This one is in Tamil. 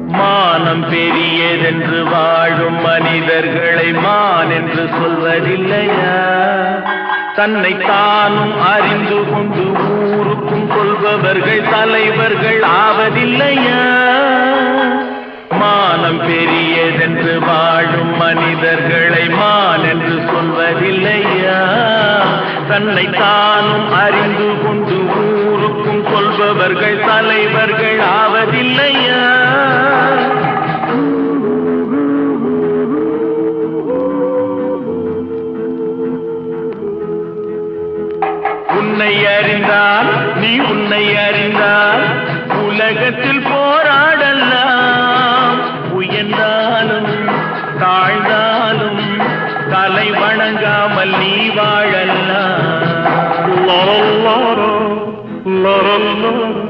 மானம் பெரியதென்று வாழும் மனிதர்களை மான் என்று சொல்வதில்லையா? தன்னை தானும் அறிந்து கொண்டு ஊருக்கும் சொல்பவர்கள் தலைவர்கள் ஆவதில்லையா? மானம் பெரியதென்று வாழும் மனிதர்களை மான் என்று சொல்வதில்லையா? தன்னை தானும் அறிந்து கொண்டு ஊருக்கும் சொல்பவர்கள் தலைவர்கள் ஆவதில்லையா? உன்னை அறிந்தால் நீ உன்னை அறிந்தால் உலகத்தில்